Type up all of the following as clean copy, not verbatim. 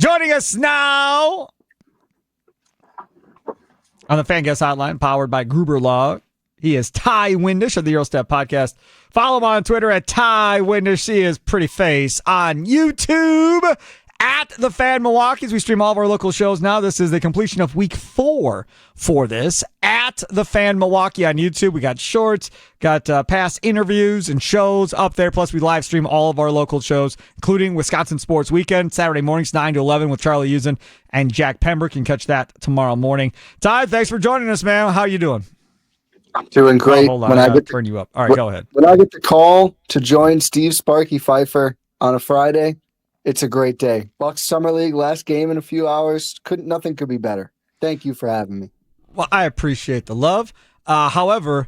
Joining us now on the Fan Guest Hotline, powered by Gruber Law, he is Ty Windisch of the Eurostep Podcast. Follow him on Twitter at Ty Windisch. See his pretty face on YouTube at The Fan Milwaukee. As we stream all of our local shows now. This is the completion of week 4 for this at The Fan Milwaukee on YouTube. We got shorts, got past interviews and shows up there. Plus, we live stream all of our local shows, including Wisconsin Sports Weekend, Saturday mornings, 9 to 11 with Charlie Usen and Jack Pembroke. You can catch that tomorrow morning. Ty, thanks for joining us, man. How you doing? I'm doing great. Hold on, I gotta turn you up. All right, go ahead. When I get the call to join Steve Sparky Pfeiffer on a Friday, it's a great day. Bucks Summer League, last game in a few hours. Nothing could be better. Thank you for having me. Well, I appreciate the love. However,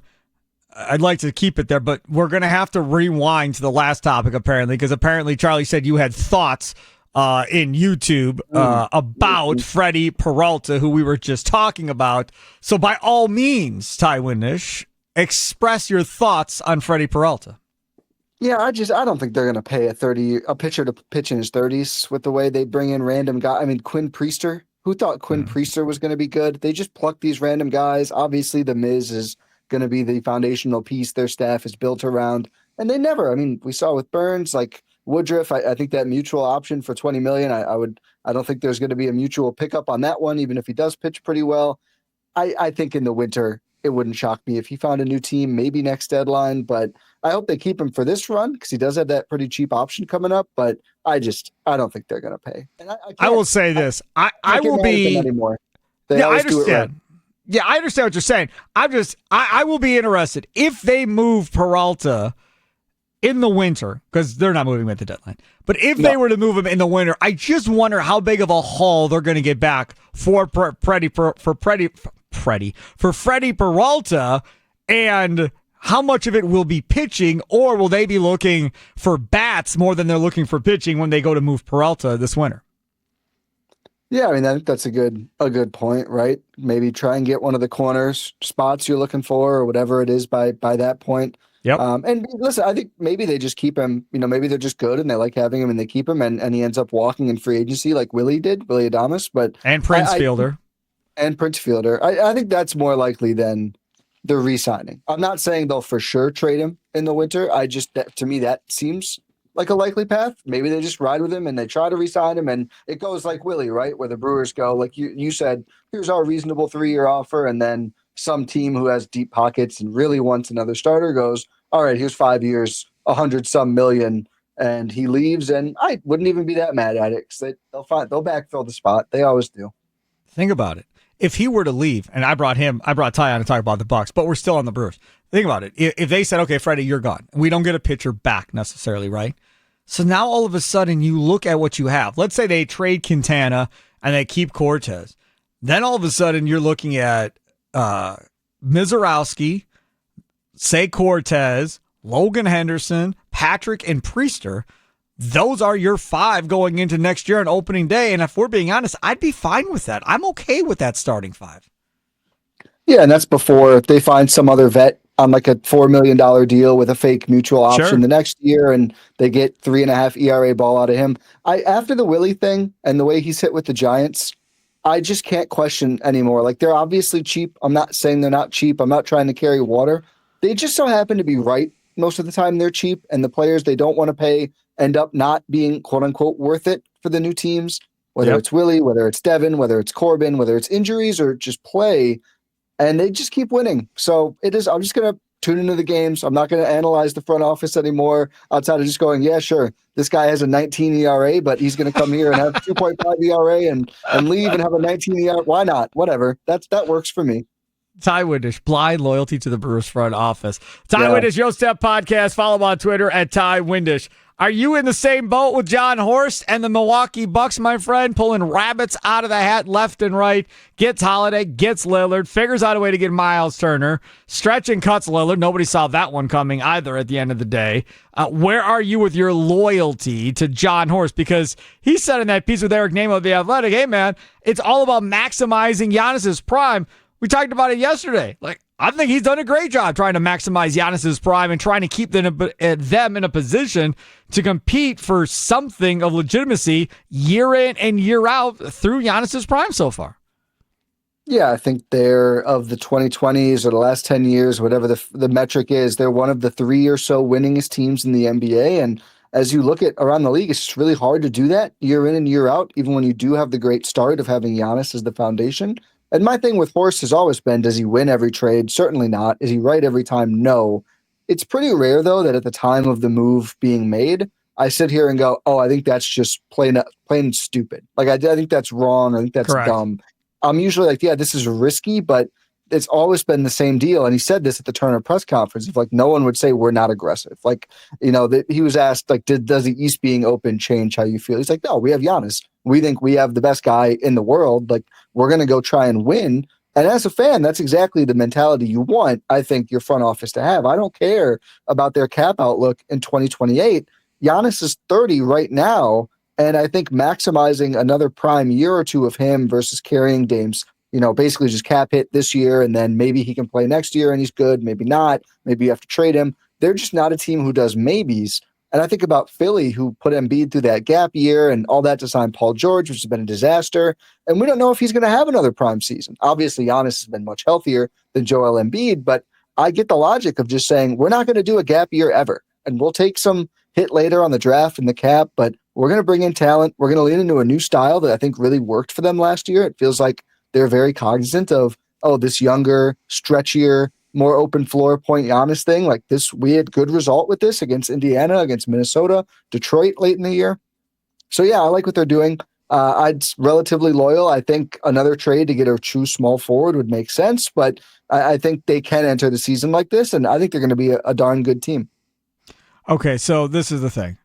I'd like to keep it there, but we're going to have to rewind to the last topic, apparently, because apparently Charlie said you had thoughts in YouTube about Freddie Peralta, who we were just talking about. So by all means, Ty Windisch, express your thoughts on Freddie Peralta. Yeah, I don't think they're going to pay a pitcher to pitch in his 30s with the way they bring in random guys. I mean, Quinn Priester. Who thought Quinn Priester was going to be good? They just pluck these random guys. Obviously, the Miz is going to be the foundational piece their staff is built around, and they never. I mean, we saw with Burns, like Woodruff. I think that mutual option for $20 million. I don't think there's going to be a mutual pickup on that one, even if he does pitch pretty well. I think in the winter it wouldn't shock me if he found a new team, maybe next deadline. But I hope they keep him for this run because he does have that pretty cheap option coming up. But I don't think they're going to pay. And I will say this: I will be anymore. Yeah, I understand. Yeah, I understand what you're saying. I will be interested if they move Peralta in the winter, because they're not moving him at the deadline. But if they were to move him in the winter, I just wonder how big of a haul they're going to get back for Freddie Peralta, and how much of it will be pitching, or will they be looking for bats more than they're looking for pitching when they go to move Peralta this winter? Yeah, I mean, I think that's a good point, right? Maybe try and get one of the corners spots you're looking for, or whatever it is by that point. Yep. And listen, I think maybe they just keep him, maybe they're just good and they like having him and they keep him and he ends up walking in free agency like Willie Adames. And Prince Fielder. I think that's more likely than the re-signing. I'm not saying they'll for sure trade him in the winter. To me, that seems like a likely path. Maybe they just ride with him and they try to re-sign him, and it goes like Willie, right? Where the Brewers go, like you said, here's our reasonable 3-year offer, and then some team who has deep pockets and really wants another starter goes, all right, here's 5 years, 100-some million, and he leaves, and I wouldn't even be that mad at it because they'll backfill the spot. They always do. Think about it. If he were to leave, and I brought Ty on to talk about the Bucks, but we're still on the Brewers. Think about it. If they said, okay, Freddie, you're gone. We don't get a pitcher back necessarily, right? So now all of a sudden you look at what you have. Let's say they trade Quintana and they keep Cortez. Then all of a sudden you're looking at Mizorowski, say Cortez, Logan Henderson, Patrick, and Priester. Those are your 5 going into next year on opening day. And if we're being honest, I'd be fine with that. I'm okay with that starting 5. Yeah, and that's before they find some other vet on like a $4 million deal with a fake mutual option the next year, and they get 3.5 ERA ball out of him. After the Willie thing and the way he's hit with the Giants, I just can't question anymore. Like, they're obviously cheap. I'm not saying they're not cheap. I'm not trying to carry water. They just so happen to be right most of the time. They're cheap, and the players they don't want to pay end up not being quote unquote worth it for the new teams, whether it's Willie, whether it's Devin, whether it's Corbin, whether it's injuries or just play, and they just keep winning. So it is, I'm just going to tune into the games. I'm not going to analyze the front office anymore outside of just going, yeah, sure, this guy has a 19 ERA, but he's going to come here and have 2.5 ERA and leave and have a 19 ERA. Why not? Whatever. That works for me. Ty Windisch, blind loyalty to the Brewers front office. Ty Windisch, Eurostep Podcast. Follow him on Twitter at Ty Windisch. Are you in the same boat with John Horst and the Milwaukee Bucks, my friend? Pulling rabbits out of the hat left and right. Gets Holiday, gets Lillard, figures out a way to get Miles Turner. Stretch and cuts Lillard. Nobody saw that one coming either at the end of the day. Where are you with your loyalty to John Horst? Because he said in that piece with Eric Namo of The Athletic, hey, man, it's all about maximizing Giannis's prime. We talked about it yesterday. Like, I think he's done a great job trying to maximize Giannis's prime and trying to keep them in a position to compete for something of legitimacy year in and year out through Giannis's prime so far. Yeah, I think they're, of the 2020s or the last 10 years, whatever the metric is, they're one of the 3 or so winningest teams in the NBA. And as you look at around the league, it's just really hard to do that year in and year out, even when you do have the great start of having Giannis as the foundation. And my thing with Horst has always been, does he win every trade? Certainly not. Is he right every time? No. It's pretty rare, though, that at the time of the move being made, I sit here and go, oh, I think that's just plain stupid. Like, I think that's wrong. I think that's Correct. Dumb. I'm usually like, yeah, this is risky, but it's always been the same deal. And he said this at the Turner press conference. If like no one would say we're not aggressive. Like, he was asked, like, does the East being open change how you feel? He's like, no, we have Giannis. We think we have the best guy in the world. Like, we're going to go try and win. And as a fan, that's exactly the mentality you want, I think, your front office to have. I don't care about their cap outlook in 2028. Giannis is 30 right now. And I think maximizing another prime year or two of him versus carrying Dame's, basically just cap hit this year, and then maybe he can play next year and he's good, maybe not. Maybe you have to trade him. They're just not a team who does maybes. And I think about Philly, who put Embiid through that gap year and all that to sign Paul George, which has been a disaster. And we don't know if he's going to have another prime season. Obviously, Giannis has been much healthier than Joel Embiid, but I get the logic of just saying we're not going to do a gap year ever. And we'll take some hit later on the draft and the cap, but we're going to bring in talent. We're going to lean into a new style that I think really worked for them last year. It feels like they're very cognizant of, this younger, stretchier, more open floor point Giannis thing. Like this, we had good result with this against Indiana, against Minnesota, Detroit late in the year. So yeah, I like what they're doing. I'd relatively loyal. I think another trade to get a true small forward would make sense, but I think they can enter the season like this, and I think they're going to be a darn good team. Okay, so this is the thing.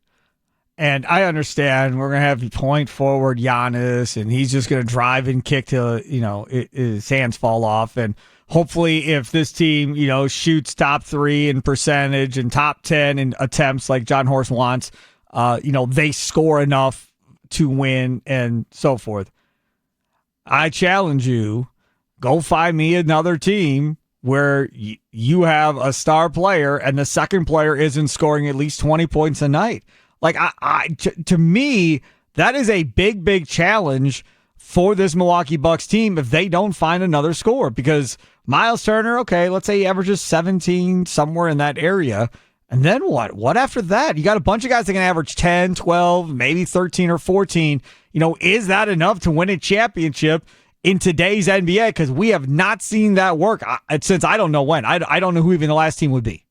And I understand we're going to have you point forward Giannis, and he's just going to drive and kick till, his hands fall off. And hopefully if this team, shoots top 3 in percentage and top 10 in attempts like John Horst wants, they score enough to win and so forth. I challenge you, go find me another team where you have a star player and the second player isn't scoring at least 20 points a night. Like, to me, that is a big, big challenge for this Milwaukee Bucks team if they don't find another scorer. Because Miles Turner, okay, let's say he averages 17, somewhere in that area. And then what? What after that? You got a bunch of guys that can average 10, 12, maybe 13 or 14. Is that enough to win a championship in today's NBA? Because we have not seen that work since I don't know when. I don't know who even the last team would be.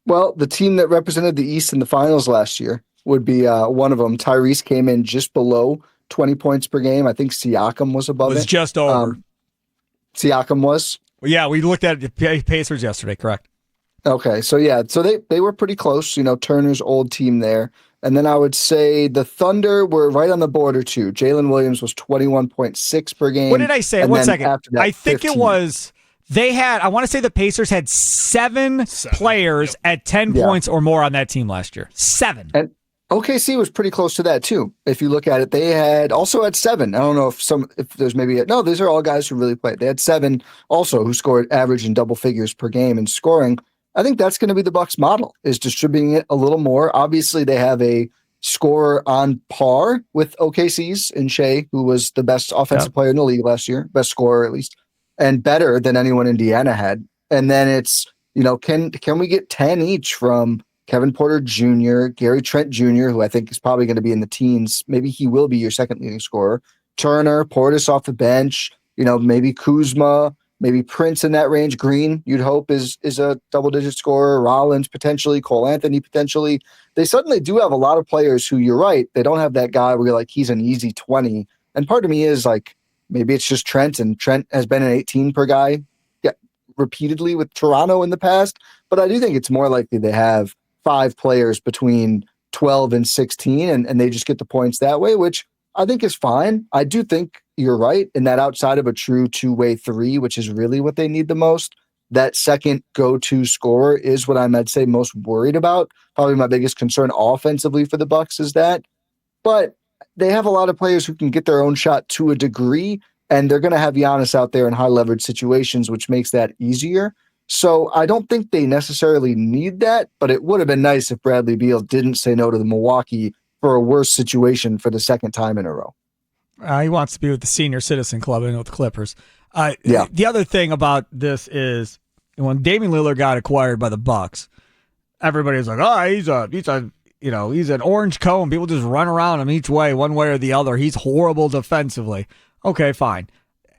Well, the team that represented the East in the finals last year would be one of them. Tyrese came in just below 20 points per game. I think Siakam was above it. It was just over. Siakam was? Yeah, we looked at the Pacers yesterday, correct. Okay, so yeah, so they were pretty close, Turner's old team there. And then I would say the Thunder were right on the border too. Jalen Williams was 21.6 per game. What did I say? And 1 second. That, I think 15. It was, I want to say the Pacers had seven players at 10 points or more on that team last year. 7. And OKC was pretty close to that too. If you look at it, they had 7. I don't know if there's maybe no, these are all guys who really played. They had 7 also who scored average in double figures per game in scoring. I think that's going to be the Bucks model, is distributing it a little more. Obviously, they have a scorer on par with OKC's in Shea, who was the best offensive player in the league last year, best scorer at least, and better than anyone Indiana had. And then it's, can we get 10 each from Kevin Porter Jr., Gary Trent Jr., who I think is probably going to be in the teens. Maybe he will be your second leading scorer. Turner, Portis off the bench, maybe Kuzma, maybe Prince in that range. Green, you'd hope, is a double-digit scorer. Rollins, potentially. Cole Anthony, potentially. They suddenly do have a lot of players who, you're right, they don't have that guy where you're like, he's an easy 20. And part of me is like, maybe it's just Trent, and Trent has been an 18 per guy repeatedly with Toronto in the past. But I do think it's more likely they have 5 players between 12 and 16, and they just get the points that way, which I think is fine. I do think you're right in that outside of a true two-way 3, which is really what they need the most, that second go-to scorer is what I'd say most worried about. Probably my biggest concern offensively for the Bucks is that. But they have a lot of players who can get their own shot to a degree. and they're going to have Giannis out there in high leverage situations, which makes that easier. So I don't think they necessarily need that, but it would have been nice if Bradley Beal didn't say no to the Milwaukee for a worse situation for the second time in a row. He wants to be with the senior citizen club and with the Clippers. Yeah. The other thing about this is when Dame Lillard got acquired by the Bucks, everybody was like, "Oh, he's an orange cone. People just run around him each way, one way or the other. He's horrible defensively." Okay, fine.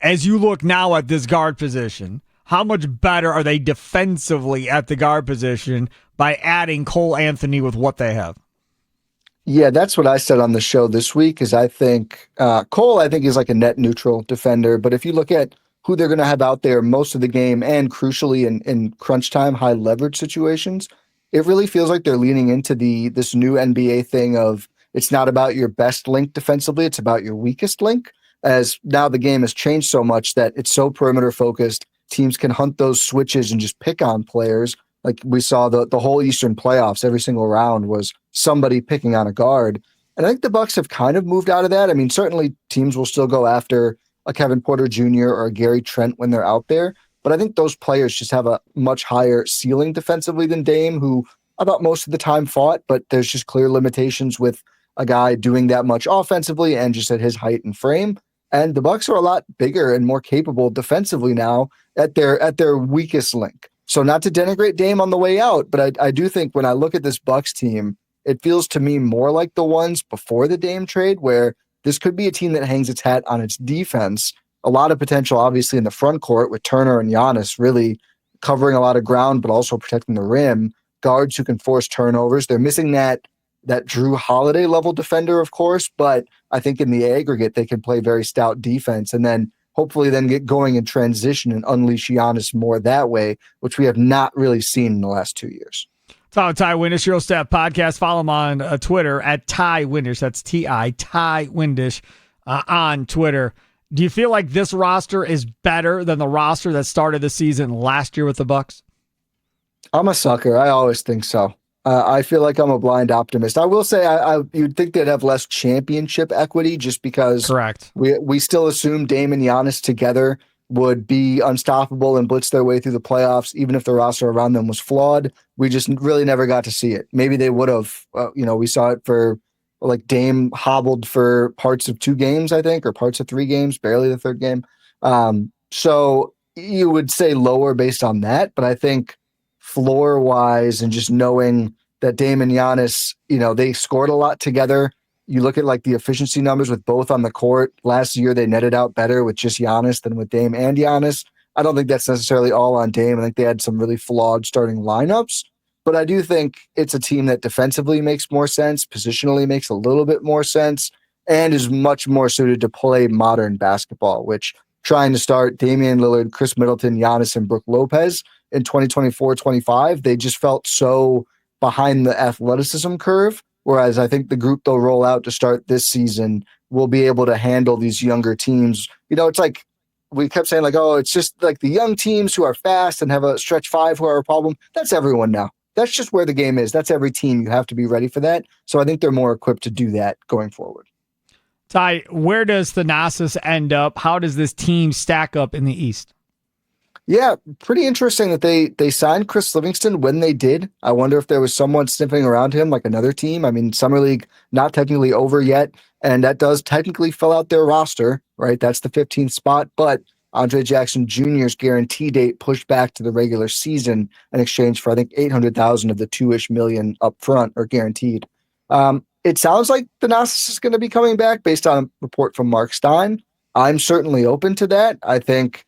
As you look now at this guard position, how much better are they defensively at the guard position by adding Cole Anthony with what they have? Yeah, that's what I said on the show this week, is I think Cole, I think, is like a net neutral defender. But if you look at who they're going to have out there most of the game and crucially in crunch time, high leverage situations, it really feels like they're leaning into this new NBA thing of it's not about your best link defensively, it's about your weakest link. As now the game has changed so much that it's so perimeter focused, teams can hunt those switches and just pick on players. Like we saw the whole Eastern playoffs, every single round was somebody picking on a guard. And I think the Bucks have kind of moved out of that. I mean, certainly teams will still go after a Kevin Porter Jr. or a Gary Trent when they're out there. But I think those players just have a much higher ceiling defensively than Dame, who I thought most of the time fought, but there's just clear limitations with a guy doing that much offensively and just at his height and frame. And the Bucks are a lot bigger and more capable defensively now at their weakest link. So not to denigrate Dame on the way out, but I do think when I look at this Bucks team, it feels to me more like the ones before the Dame trade, where this could be a team that hangs its hat on its defense. A lot of potential, obviously, in the front court with Turner and Giannis really covering a lot of ground, but also protecting the rim. Guards who can force turnovers. They're missing that Drew Holiday level defender, of course, but I think in the aggregate, they can play very stout defense and then hopefully then get going in transition and unleash Giannis more that way, which we have not really seen in the last 2 years. Follow Ty Windisch, Euro Step Podcast. Follow him on Twitter at Ty Windisch. That's T-I, Ty Windisch on Twitter. Do you feel like this roster is better than the roster that started the season last year with the Bucks? I'm a sucker. I always think so. I feel like I'm a blind optimist. I will say you'd think they'd have less championship equity just because correct. We still assume Dame and Giannis together would be unstoppable and blitz their way through the playoffs, even if the roster around them was flawed. We just really never got to see it. Maybe they would have. We saw it for like Dame hobbled for parts of 2 games, I think, or parts of 3 games, barely the 3rd game. So you would say lower based on that, but I think floor wise and just knowing that Dame and Giannis, they scored a lot together. You look at like the efficiency numbers with both on the court. Last year, they netted out better with just Giannis than with Dame and Giannis. I don't think that's necessarily all on Dame. I think they had some really flawed starting lineups, but I do think it's a team that defensively makes more sense, positionally makes a little bit more sense, and is much more suited to play modern basketball, which trying to start Damian Lillard, Chris Middleton, Giannis, and Brook Lopez in 2024-25, they just felt so behind the athleticism curve. Whereas I think the group they'll roll out to start this season will be able to handle these younger teams. It's like we kept saying like, oh, it's just like the young teams who are fast and have a stretch 5 who are a problem. That's everyone now. That's just where the game is. That's every team. You have to be ready for that. So I think they're more equipped to do that going forward. Ty, where does Thanasis end up? How does this team stack up in the East? Yeah, pretty interesting that they signed Chris Livingston when they did. I wonder if there was someone sniffing around him, like another team. I mean, Summer League not technically over yet, and that does technically fill out their roster, right? That's the 15th spot, but Andre Jackson Jr.'s guarantee date pushed back to the regular season in exchange for, I think, $800,000 of the $2-ish million up front or guaranteed. It sounds like Thanasis is going to be coming back based on a report from Mark Stein. I'm certainly open to that. I think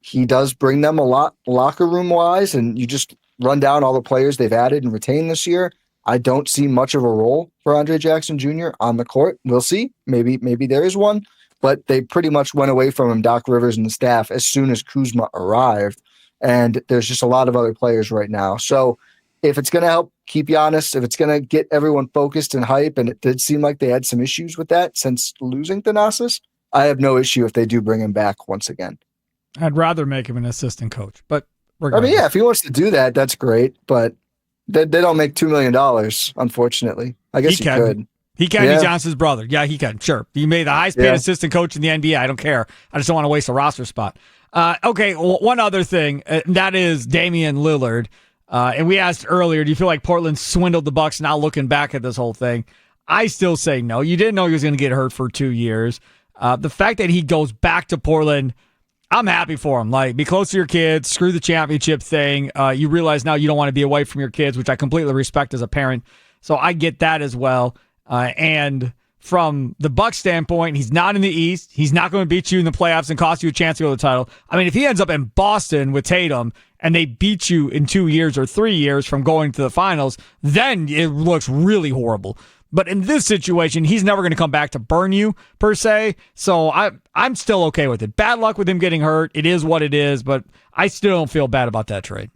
he does bring them a lot locker room wise, and you just run down all the players they've added and retained this year. I don't see much of a role for Andre Jackson Jr. on the court. We'll see. Maybe there is one, but they pretty much went away from him, Doc Rivers and the staff, as soon as Kuzma arrived. And there's just a lot of other players right now. So if it's going to help keep Giannis, if it's going to get everyone focused and hype, and it did seem like they had some issues with that since losing Thanasis, I have no issue if they do bring him back once again. I'd rather make him an assistant coach, but regardless. I mean, yeah, if he wants to do that, that's great, but they don't make $2 million, unfortunately. I guess he could. He can. He's Giannis' brother. Yeah, he can. Sure. He made the highest paid assistant coach in the NBA. I don't care. I just don't want to waste a roster spot. Okay, one other thing. That is Damian Lillard. And we asked earlier, do you feel like Portland swindled the Bucks now looking back at this whole thing? I still say no. You didn't know he was going to get hurt for 2 years. The fact that he goes back to Portland, I'm happy for him. Like, be close to your kids. Screw the championship thing. You realize now you don't want to be away from your kids, which I completely respect as a parent. So I get that as well. And from the Bucks standpoint, he's not in the East. He's not going to beat you in the playoffs and cost you a chance to go to the title. I mean, if he ends up in Boston with Tatum and they beat you in 2 years or 3 years from going to the finals, then it looks really horrible. But in this situation, he's never going to come back to burn you, per se. So I'm still okay with it. Bad luck with him getting hurt. It is what it is, but I still don't feel bad about that trade.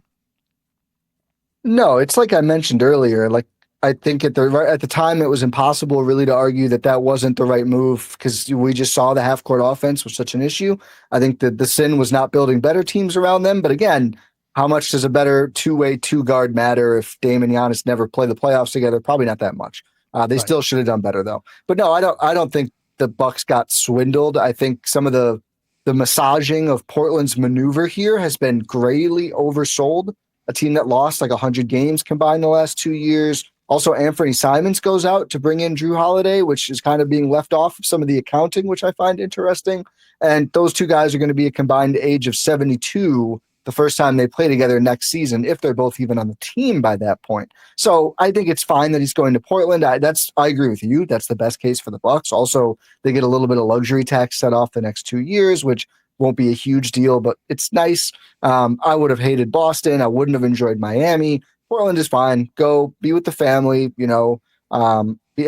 No, it's like I mentioned earlier. Like, I think at the time it was impossible really to argue that wasn't the right move because we just saw the half-court offense was such an issue. I think that the sin was not building better teams around them. But again, how much does a better two-way two-guard matter if Dame and Giannis never play the playoffs together? Probably not that much. They still should have done better though. But no, I don't think the Bucks got swindled. I think some of the massaging of Portland's maneuver here has been greatly oversold. A team that lost like 100 games combined the last 2 years. Also, Anthony Simons goes out to bring in Drew Holiday, which is kind of being left off of some of the accounting, which I find interesting. And those two guys are going to be a combined age of 72 the first time they play together next season, if they're both even on the team by that point. So I think it's fine that he's going to Portland. I agree with you. That's the best case for the Bucks. Also, they get a little bit of luxury tax set off the next 2 years, which won't be a huge deal, but it's nice. I would have hated Boston. I wouldn't have enjoyed Miami. Portland is fine. Go be with the family,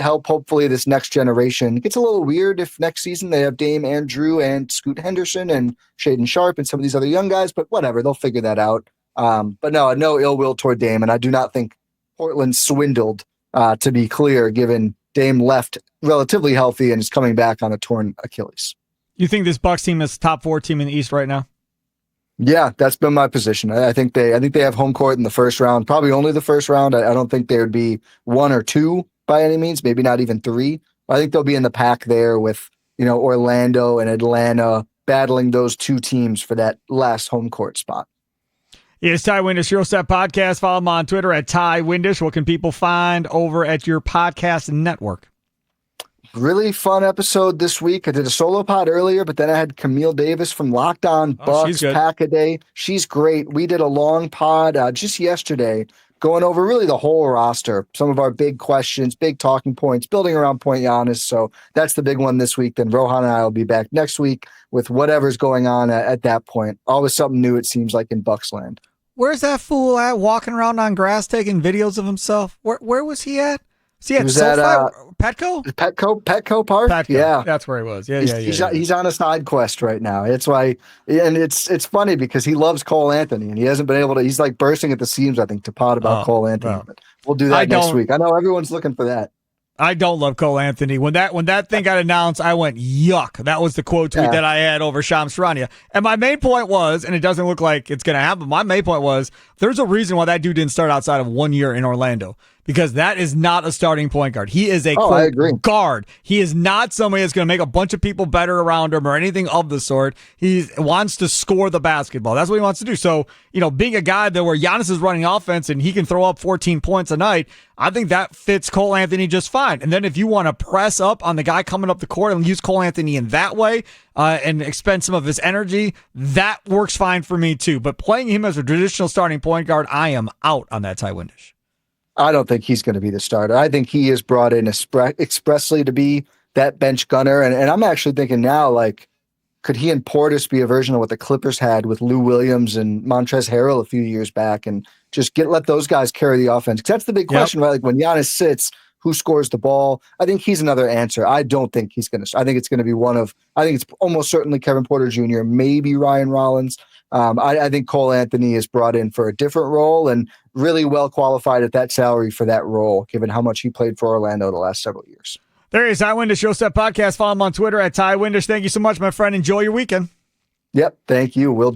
help hopefully this next generation. It gets a little weird if next season they have Dame and Drew and Scoot Henderson and Shaedon Sharp and some of these other young guys, but whatever, they'll figure that out. But no ill will toward Dame, and I do not think Portland swindled, to be clear, given Dame left relatively healthy and is coming back on a torn Achilles. You think this Bucks team is top 4 team in the East right now? Yeah, that's been my position. I think they have home court in the first round, probably only the first round. I don't think they would be 1 or 2 by any means, maybe not even 3. I think they'll be in the pack there with, Orlando and Atlanta battling those 2 teams for that last home court spot. It's Ty Windisch, Euro Step Podcast. Follow him on Twitter at Ty Windisch. What can people find over at your podcast network? Really fun episode this week. I did a solo pod earlier, but then I had Camille Davis from Locked On Bucks Pack a Day. She's great. We did a long pod just yesterday going over really the whole roster, some of our big questions, big talking points, building around Point Giannis. So that's the big one this week. Then Rohan and I will be back next week with whatever's going on at that point. Always something new, it seems like, in Bucks land. Where's that fool at walking around on grass taking videos of himself? Where was he at? See, at Petco? Petco Park. Petco. Yeah, that's where he was. He's on a side quest right now. It's why, and it's funny because he loves Cole Anthony, and he hasn't been able to. He's like bursting at the seams, I think, to pod about Cole Anthony. Well, but we'll do that next week. I know everyone's looking for that. I don't love Cole Anthony. When that thing got announced, I went, yuck. That was the quote tweet that I had over Shams Charania. And my main point was, and it doesn't look like it's going to happen, my main point was, there's a reason why that dude didn't start outside of 1 year in Orlando. Because that is not a starting point guard. He is a guard. He is not somebody that's going to make a bunch of people better around him or anything of the sort. He wants to score the basketball. That's what he wants to do. So, being a guy that where Giannis is running offense and he can throw up 14 points a night, I think that fits Cole Anthony just fine. And then if you want to press up on the guy coming up the court and use Cole Anthony in that way and expend some of his energy, that works fine for me too. But playing him as a traditional starting point guard, I am out on that, Ty Windisch. I don't think he's going to be the starter. I think he is brought in expressly to be that bench gunner. And I'm actually thinking now, like, could he and Portis be a version of what the Clippers had with Lou Williams and Montrezl Harrell a few years back and just let those guys carry the offense? Because that's the big question, right? Like when Giannis sits, who scores the ball? I think he's another answer. I don't think he's going to. I think it's going to be I think it's almost certainly Kevin Porter Jr., maybe Ryan Rollins. I think Cole Anthony is brought in for a different role and really well qualified at that salary for that role, given how much he played for Orlando the last several years. There he is, Ty Windisch, Show Step Podcast. Follow him on Twitter at Ty Windisch. Thank you so much, my friend. Enjoy your weekend. Yep, thank you. Will